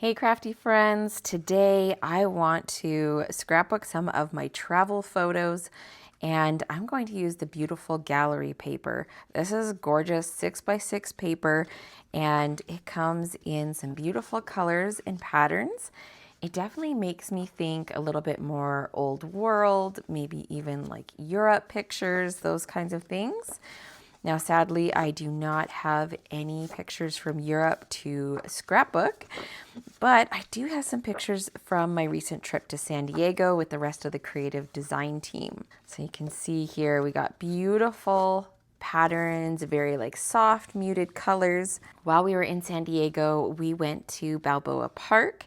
Hey crafty friends, today I want to scrapbook some of my travel photos and I'm going to use the beautiful gallery paper. This is gorgeous 6x6 paper and it comes in some beautiful colors and patterns. It definitely makes me think a little bit more old world, maybe even like Europe pictures, those kinds of things. Now, sadly, I do not have any pictures from Europe to scrapbook, but I do have some pictures from my recent trip to San Diego with the rest of the creative design team. So you can see here, we got beautiful patterns, very like soft, muted colors. While we were in San Diego, we went to Balboa Park,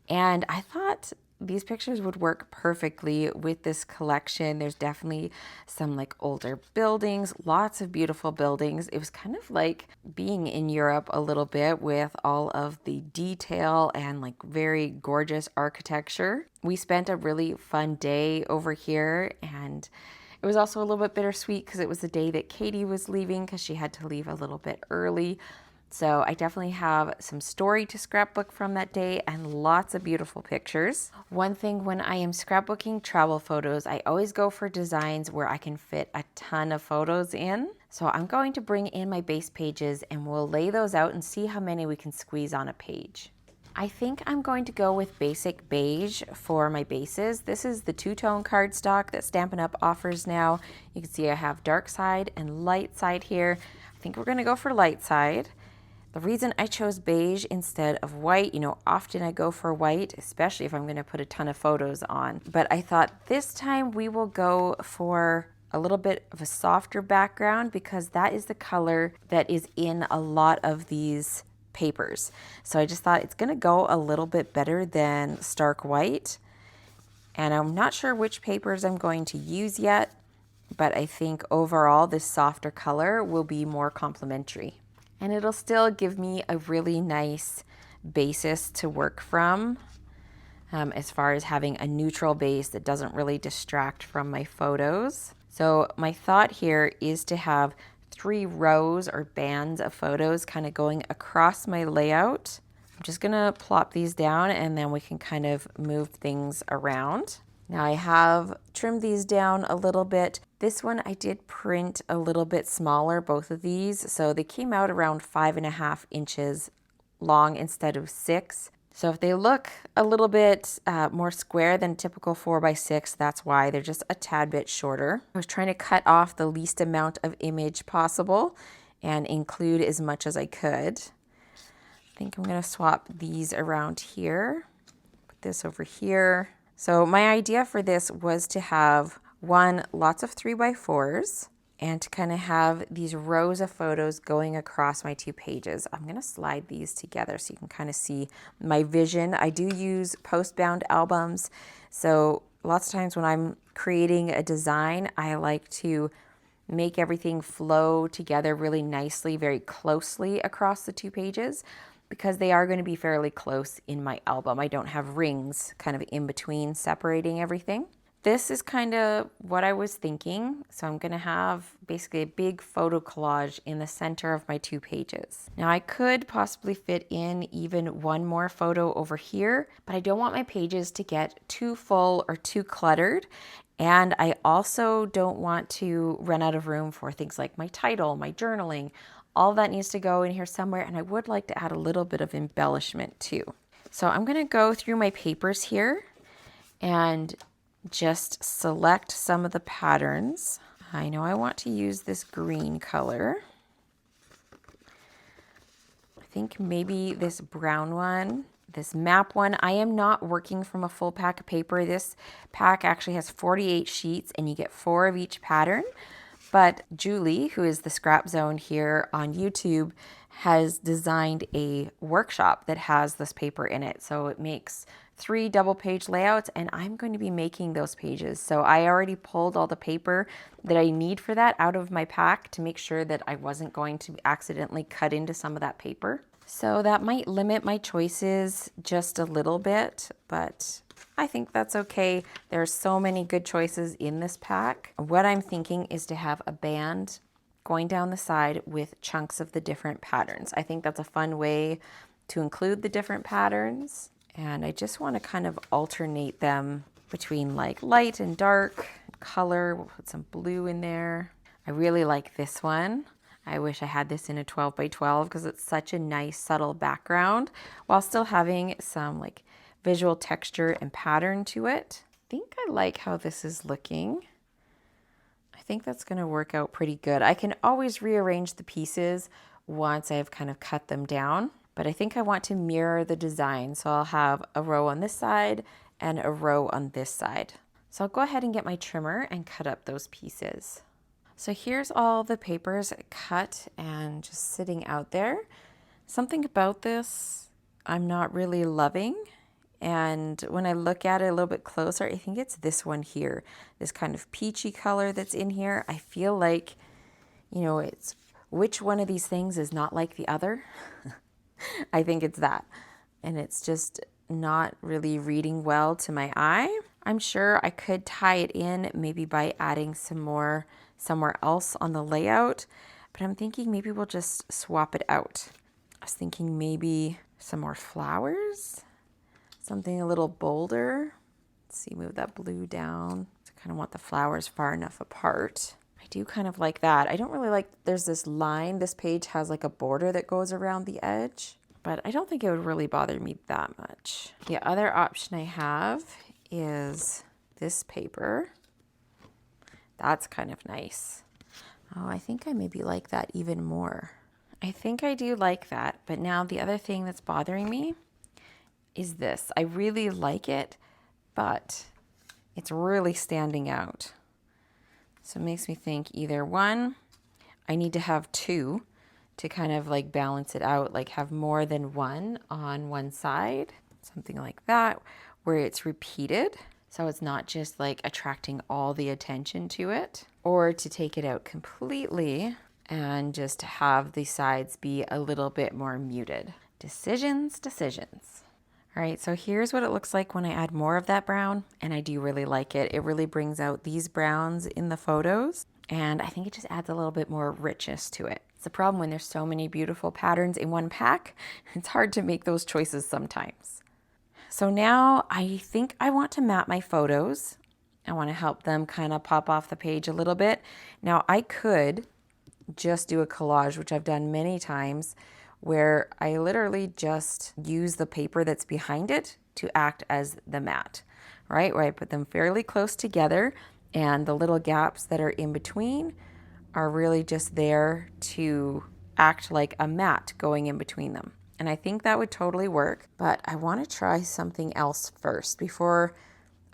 and I thought these pictures would work perfectly with this collection. There's definitely some like older buildings, lots of beautiful buildings. It was kind of like being in Europe a little bit with all of the detail and like very gorgeous architecture. We spent a really fun day over here, and it was also a little bit bittersweet because it was the day that Katie was leaving because she had to leave a little bit early. So I definitely have some story to scrapbook from that day and lots of beautiful pictures. One thing when I am scrapbooking travel photos, I always go for designs where I can fit a ton of photos in. So I'm going to bring in my base pages and we'll lay those out and see how many we can squeeze on a page. I think I'm going to go with basic beige for my bases. This is the two-tone cardstock that Stampin' Up offers now. You can see I have dark side and light side here. I think we're going to go for light side. The reason I chose beige instead of white, often I go for white, especially if I'm going to put a ton of photos on. But I thought this time we will go for a little bit of a softer background because that is the color that is in a lot of these papers. So I just thought it's going to go a little bit better than stark white. And I'm not sure which papers I'm going to use yet, but I think overall this softer color will be more complementary. And it'll still give me a really nice basis to work from as far as having a neutral base that doesn't really distract from my photos. So my thought here is to have 3 rows or bands of photos kind of going across my layout. I'm just gonna plop these down and then we can kind of move things around. Now I have trimmed these down a little bit. This one I did print a little bit smaller, both of these. So they came out around 5.5 inches long instead of 6. So if they look a little bit more square than typical 4x6, that's why they're just a tad bit shorter. I was trying to cut off the least amount of image possible and include as much as I could. I think I'm gonna swap these around here. Put this over here. So my idea for this was to have lots of 3x4s and to kind of have these rows of photos going across my 2 pages. I'm going to slide these together so you can kind of see my vision. I do use post-bound albums. So lots of times when I'm creating a design, I like to make everything flow together really nicely, very closely across the 2 pages. Because they are going to be fairly close in my album. I don't have rings kind of in between separating everything. This is kind of what I was thinking. So I'm going to have basically a big photo collage in the center of my 2 pages. Now I could possibly fit in even one more photo over here, but I don't want my pages to get too full or too cluttered. And I also don't want to run out of room for things like my title, my journaling. All that needs to go in here somewhere, and I would like to add a little bit of embellishment too. So I'm going to go through my papers here and just select some of the patterns. I know I want to use this green color. I think maybe this brown one, this map one. I am not working from a full pack of paper. This pack actually has 48 sheets and you get 4 of each pattern. But Julie, who is the Scrap Zone here on YouTube, has designed a workshop that has this paper in it. So it makes 3 double page layouts and I'm going to be making those pages. So I already pulled all the paper that I need for that out of my pack to make sure that I wasn't going to accidentally cut into some of that paper. So that might limit my choices just a little bit, but I think that's okay. There are so many good choices in this pack. What I'm thinking is to have a band going down the side with chunks of the different patterns. I think that's a fun way to include the different patterns. And I just want to kind of alternate them between like light and dark color. We'll put some blue in there. I really like this one. I wish I had this in a 12 by 12 because it's such a nice subtle background while still having some like visual texture and pattern to it. I think I like how this is looking. I think that's going to work out pretty good. I can always rearrange the pieces once I've kind of cut them down, but I think I want to mirror the design. So I'll have a row on this side and a row on this side. So I'll go ahead and get my trimmer and cut up those pieces. So here's all the papers cut and just sitting out there. Something about this I'm not really loving. And when I look at it a little bit closer, I think it's this one here, this kind of peachy color that's in here. I feel like, you know, it's which one of these things is not like the other. I think it's that. And it's just not really reading well to my eye. I'm sure I could tie it in maybe by adding some more somewhere else on the layout, but I'm thinking maybe we'll just swap it out. I was thinking maybe some more flowers, something a little bolder. Let's see, move that blue down. I kind of want the flowers far enough apart. I do kind of like that. I don't really like, there's this line, this page has like a border that goes around the edge, but I don't think it would really bother me that much. The other option I have is this paper. That's kind of nice. Oh, I think I maybe like that even more. I think I do like that, but now the other thing that's bothering me is this. I really like it, but it's really standing out. So it makes me think either one, I need to have two to kind of like balance it out, like have more than one on one side, something like that, where it's repeated. So it's not just like attracting all the attention to it, or to take it out completely and just have the sides be a little bit more muted. Decisions. All right, so here's what it looks like when I add more of that brown, and I do really like it. It really brings out these browns in the photos, and I think it just adds a little bit more richness to it. It's a problem when there's so many beautiful patterns in one pack. It's hard to make those choices sometimes. So now I think I want to map my photos. I want to help them kind of pop off the page a little bit. Now I could just do a collage, which I've done many times, where I literally just use the paper that's behind it to act as the mat, right? Where I put them fairly close together and the little gaps that are in between are really just there to act like a mat going in between them. And I think that would totally work, but I want to try something else first. Before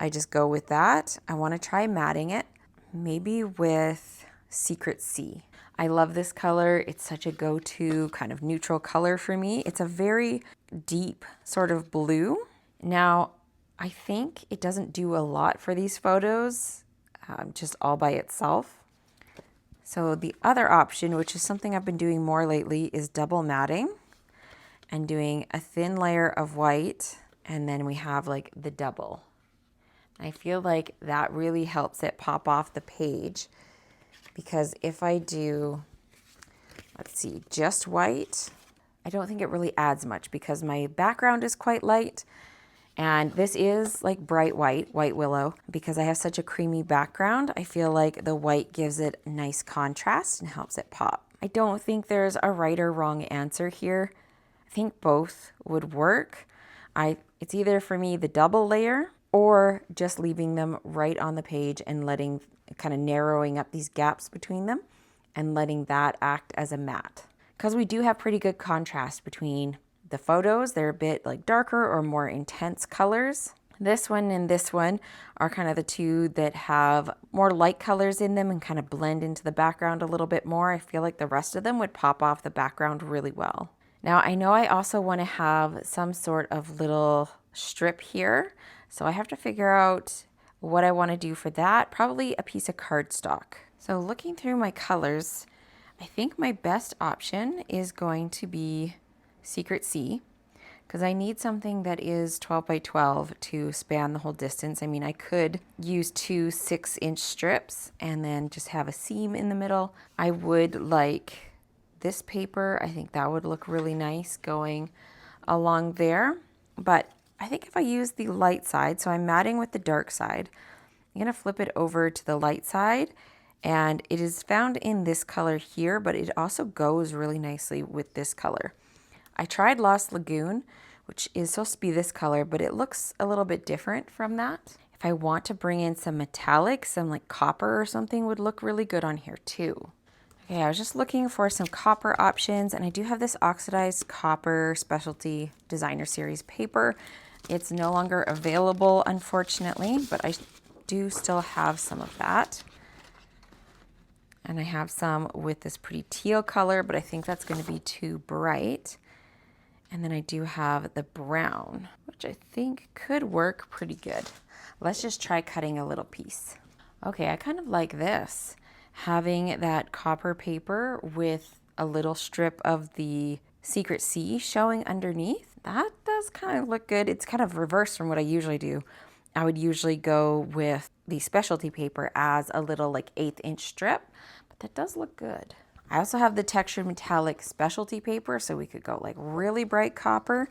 I just go with that, I want to try matting it, maybe with Secret Sea. I love this color. It's such a go-to kind of neutral color for me. It's a very deep sort of blue. Now, I think it doesn't do a lot for these photos, just all by itself. So the other option, which is something I've been doing more lately, is double matting and doing a thin layer of white, and then we have like the double. I feel like that really helps it pop off the page, because if I do, let's see, just white, I don't think it really adds much because my background is quite light, and this is like bright white Willow. Because I have such a creamy background, I feel like the white gives it nice contrast and helps it pop. I don't think there's a right or wrong answer here. I think both would work. It's either for me the double layer or just leaving them right on the page and letting, kind of narrowing up these gaps between them and letting that act as a mat. Because we do have pretty good contrast between the photos. They're a bit like darker or more intense colors. This one and this one are kind of the two that have more light colors in them and kind of blend into the background a little bit more. I feel like the rest of them would pop off the background really well. Now I know I also want to have some sort of little strip here, so I have to figure out what I want to do for that. Probably a piece of cardstock. So looking through my colors, I think my best option is going to be Secret Sea, because I need something that is 12 by 12 to span the whole distance. I mean, I could use two 6-inch strips and then just have a seam in the middle. I would like this paper. I think that would look really nice going along there. But I think if I use the light side, so I'm matting with the dark side, I'm going to flip it over to the light side, and it is found in this color here, but it also goes really nicely with this color. I tried Lost Lagoon, which is supposed to be this color, but it looks a little bit different from that. If I want to bring in some metallic, some like copper or something would look really good on here too. Okay, I was just looking for some copper options, and I do have this Oxidized Copper Specialty Designer Series paper. It's no longer available, unfortunately, but I do still have some of that. And I have some with this pretty teal color, but I think that's going to be too bright. And then I do have the brown, which I think could work pretty good. Let's just try cutting a little piece. Okay, I kind of like this. Having that copper paper with a little strip of the Secret Sea showing underneath. That does kind of look good. It's kind of reversed from what I usually do. I would usually go with the specialty paper as a little like 1/8 inch strip, but that does look good. I also have the textured metallic specialty paper, so we could go like really bright copper,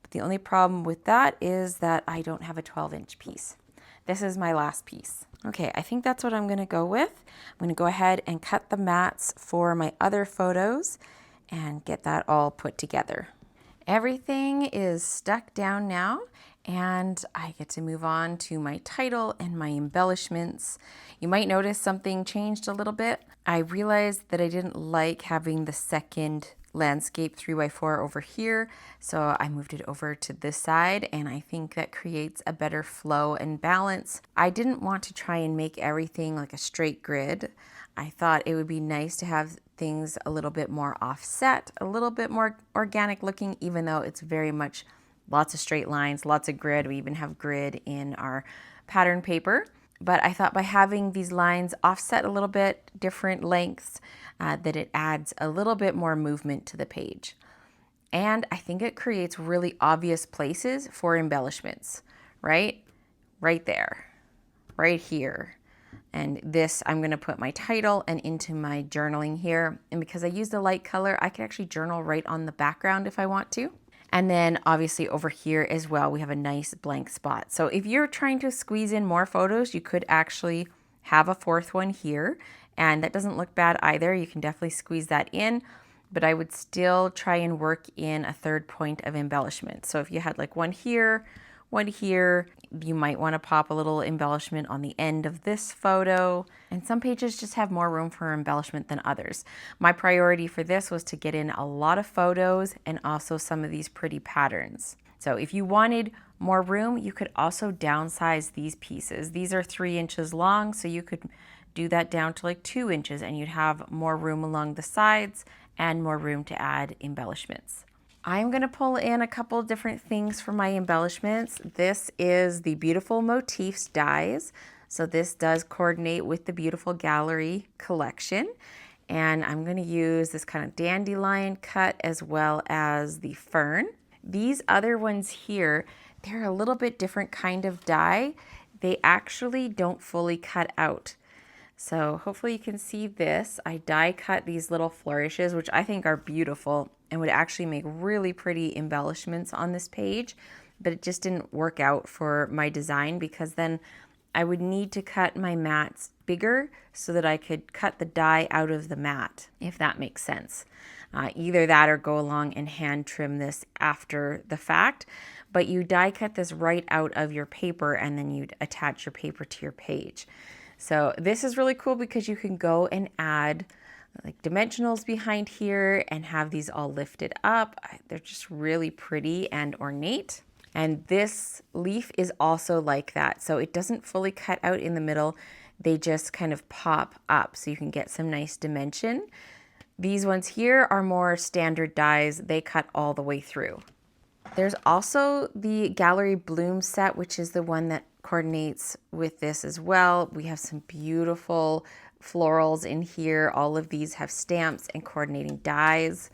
but the only problem with that is that I don't have a 12-inch piece. This is my last piece. Okay, I think that's what I'm gonna go with. I'm gonna go ahead and cut the mats for my other photos and get that all put together. Everything is stuck down now, and I get to move on to my title and my embellishments. You might notice something changed a little bit. I realized that I didn't like having the second landscape 3x4 over here, so I moved it over to this side, and I think that creates a better flow and balance. I didn't want to try and make everything like a straight grid. I thought it would be nice to have things a little bit more offset, a little bit more organic looking, even though it's very much lots of straight lines, lots of grid. We even have grid in our pattern paper. But I thought by having these lines offset a little bit, different lengths, that it adds a little bit more movement to the page. And I think it creates really obvious places for embellishments, right? Right there, right here. And this, I'm gonna put my title and into my journaling here. And because I used a light color, I can actually journal right on the background if I want to. And then obviously over here as well, we have a nice blank spot. So if you're trying to squeeze in more photos, you could actually have a fourth one here, and that doesn't look bad either. You can definitely squeeze that in, but I would still try and work in a third point of embellishment. So if you had like one here, you might want to pop a little embellishment on the end of this photo. And some pages just have more room for embellishment than others. My priority for this was to get in a lot of photos and also some of these pretty patterns. So if you wanted more room, you could also downsize these pieces. These are 3 inches long, so you could do that down to like 2 inches, and you'd have more room along the sides and more room to add embellishments. I'm going to pull in a couple different things for my embellishments. This is the beautiful Motifs dies. So this does coordinate with the beautiful gallery collection. And I'm going to use this kind of dandelion cut as well as the fern. These other ones here, they're a little bit different kind of die. They actually don't fully cut out. So hopefully you can see this. I die cut these little flourishes, which I think are beautiful and would actually make really pretty embellishments on this page, but it just didn't work out for my design because then I would need to cut my mats bigger so that I could cut the die out of the mat, if that makes sense. Either that or go along and hand trim this after the fact, but you die cut this right out of your paper and then you'd attach your paper to your page. So this is really cool because you can go and add like dimensionals behind here and have these all lifted up. They're just really pretty and ornate. And this leaf is also like that. So it doesn't fully cut out in the middle. They just kind of pop up so you can get some nice dimension. These ones here are more standard dies. They cut all the way through. There's also the Gallery Bloom set, which is the one that coordinates with this as well. We have some beautiful florals in here. All of these have stamps and coordinating dies.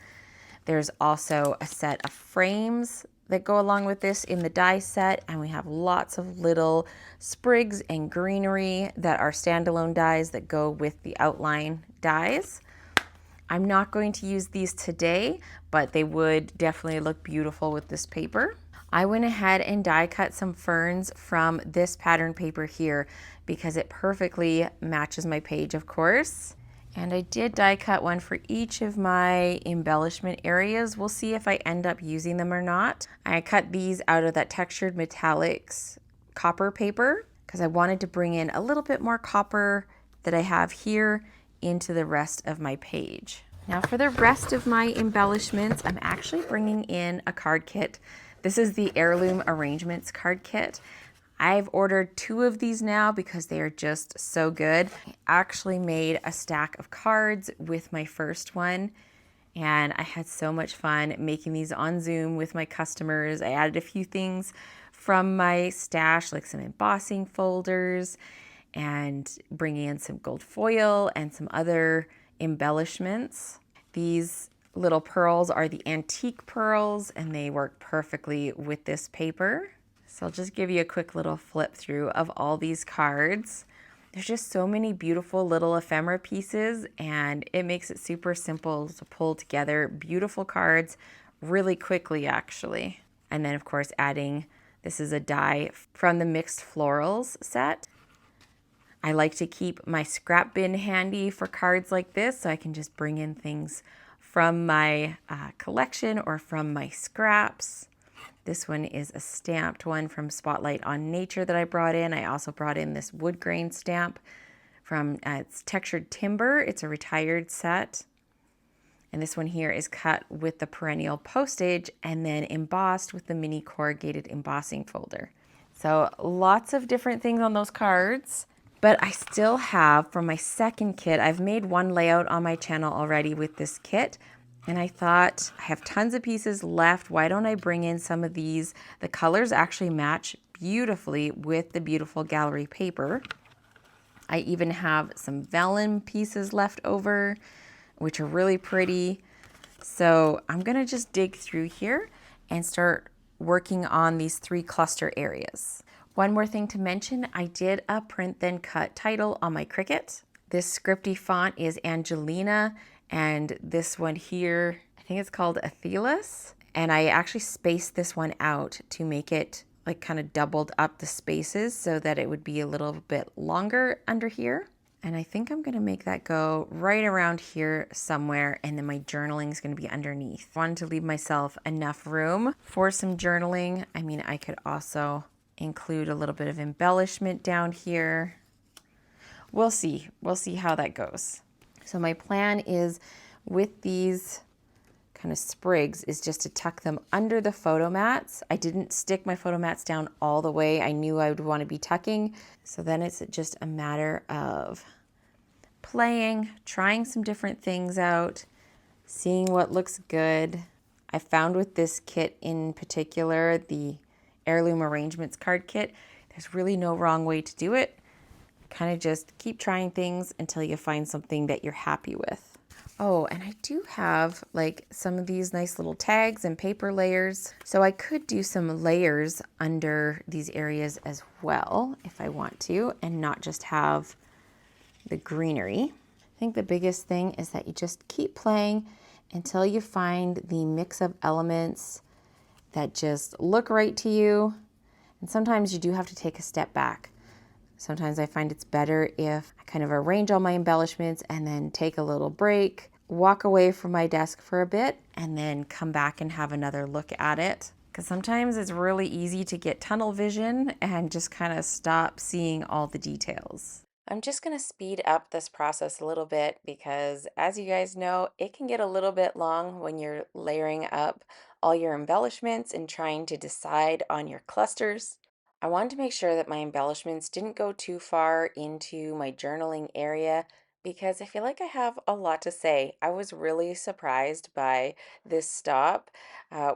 There's also a set of frames that go along with this in the die set, and we have lots of little sprigs and greenery that are standalone dies that go with the outline dies. I'm not going to use these today, but they would definitely look beautiful with this paper. I went ahead and die cut some ferns from this pattern paper here because it perfectly matches my page, of course. And I did die cut one for each of my embellishment areas. We'll see if I end up using them or not. I cut these out of that textured metallics copper paper because I wanted to bring in a little bit more copper that I have here into the rest of my page. Now for the rest of my embellishments, I'm actually bringing in a card kit. This is the Heirloom Arrangements card kit. I've ordered 2 of these now because they are just so good. I actually made a stack of cards with my first one, and I had so much fun making these on Zoom with my customers. I added a few things from my stash, like some embossing folders, and bringing in some gold foil and some other embellishments. These little pearls are the antique pearls, and they work perfectly with this paper. So I'll just give you a quick little flip through of all these cards. There's just so many beautiful little ephemera pieces, and it makes it super simple to pull together beautiful cards really quickly, actually. And then, of course, adding, this is a die from the Mixed Florals set. I like to keep my scrap bin handy for cards like this, so I can just bring in things from my collection or from my scraps. This one is a stamped one from Spotlight on Nature that I brought in. I also brought in this wood grain stamp from it's Textured Timber. It's a retired set. And this one here is cut with the perennial postage and then embossed with the mini corrugated embossing folder. So lots of different things on those cards. But I still have, from my second kit, I've made one layout on my channel already with this kit. And I thought, I have tons of pieces left. Why don't I bring in some of these? The colors actually match beautifully with the beautiful gallery paper. I even have some vellum pieces left over, which are really pretty. So I'm gonna just dig through here and start working on these 3 cluster areas. One more thing to mention, I did a print then cut title on my Cricut. This scripty font is Angelina, and this one here, I think it's called Athelas. And I actually spaced this one out to make it like kind of doubled up the spaces so that it would be a little bit longer under here. And I think I'm gonna make that go right around here somewhere, and then my journaling is gonna be underneath. I wanted to leave myself enough room for some journaling. I mean, I could also include a little bit of embellishment down here. We'll see how that goes. So my plan is with these kind of sprigs is just to tuck them under the photo mats. I didn't stick my photo mats down all the way. I knew I would want to be tucking. So then it's just a matter of playing, trying some different things out, seeing what looks good. I found with this kit in particular, the Heirloom Arrangements card kit, there's really no wrong way to do it. Kind of just keep trying things until you find something that you're happy with. Oh, and I do have like some of these nice little tags and paper layers. So I could do some layers under these areas as well if I want to, and not just have the greenery. I think the biggest thing is that you just keep playing until you find the mix of elements that just look right to you. And sometimes you do have to take a step back. Sometimes I find it's better if I kind of arrange all my embellishments and then take a little break, walk away from my desk for a bit, and then come back and have another look at it. Because sometimes it's really easy to get tunnel vision and just kind of stop seeing all the details. I'm just going to speed up this process a little bit because, as you guys know, it can get a little bit long when you're layering up all your embellishments and trying to decide on your clusters. I wanted to make sure that my embellishments didn't go too far into my journaling area because I feel like I have a lot to say. I was really surprised by this stop.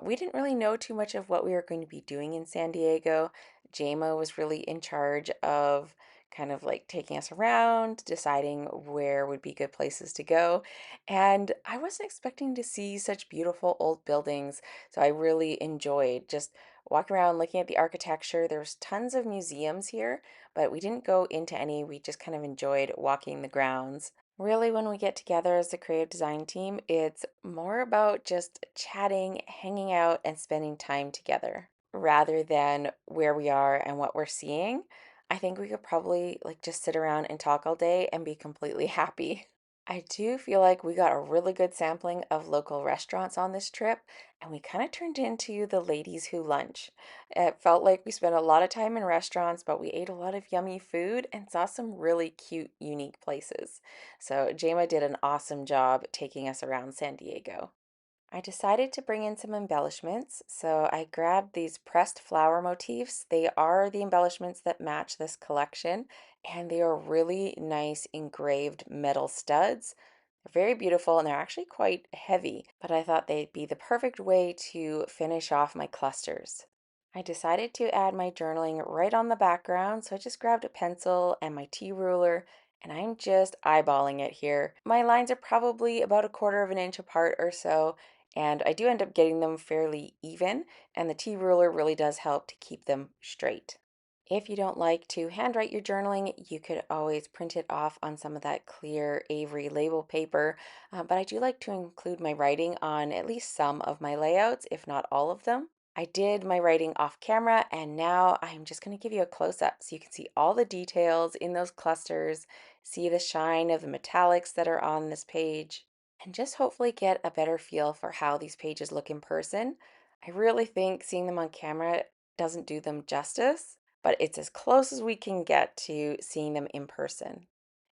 We didn't really know too much of what we were going to be doing in San Diego. Jama was really in charge of kind of like taking us around, deciding where would be good places to go. And I wasn't expecting to see such beautiful old buildings, so I really enjoyed just walking around looking at the architecture. There's tons of museums here, but we didn't go into any. We just kind of enjoyed walking the grounds. Really, when we get together as the creative design team, it's more about just chatting, hanging out, and spending time together rather than where we are and what we're seeing. I think we could probably like just sit around and talk all day and be completely happy. I do feel like we got a really good sampling of local restaurants on this trip, and we kind of turned into the ladies who lunch. It felt like we spent a lot of time in restaurants, but we ate a lot of yummy food and saw some really cute, unique places. So, Jama did an awesome job taking us around San Diego. I decided to bring in some embellishments, so I grabbed these pressed flower motifs. They are the embellishments that match this collection, and they are really nice engraved metal studs. They're very beautiful and they're actually quite heavy, but I thought they'd be the perfect way to finish off my clusters. I decided to add my journaling right on the background, so I just grabbed a pencil and my T ruler and I'm just eyeballing it here. My lines are probably about a quarter of an inch apart or so, and I do end up getting them fairly even, and the T ruler really does help to keep them straight. If you don't like to handwrite your journaling, you could always print it off on some of that clear Avery label paper, but I do like to include my writing on at least some of my layouts, if not all of them. I did my writing off camera, and now I'm just going to give you a close-up so you can see all the details in those clusters, see the shine of the metallics that are on this page, and just hopefully get a better feel for how these pages look in person. I really think seeing them on camera doesn't do them justice, but it's as close as we can get to seeing them in person.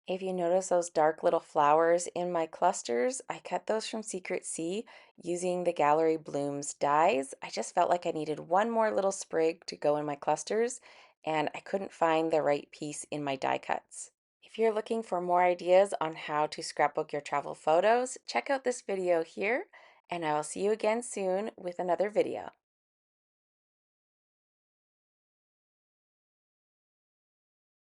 If you notice those dark little flowers in my clusters, I cut those from Secret Sea using the Gallery Blooms dies. I just felt like I needed one more little sprig to go in my clusters, and I couldn't find the right piece in my die cuts. If you're looking for more ideas on how to scrapbook your travel photos, check out this video here, and I will see you again soon with another video.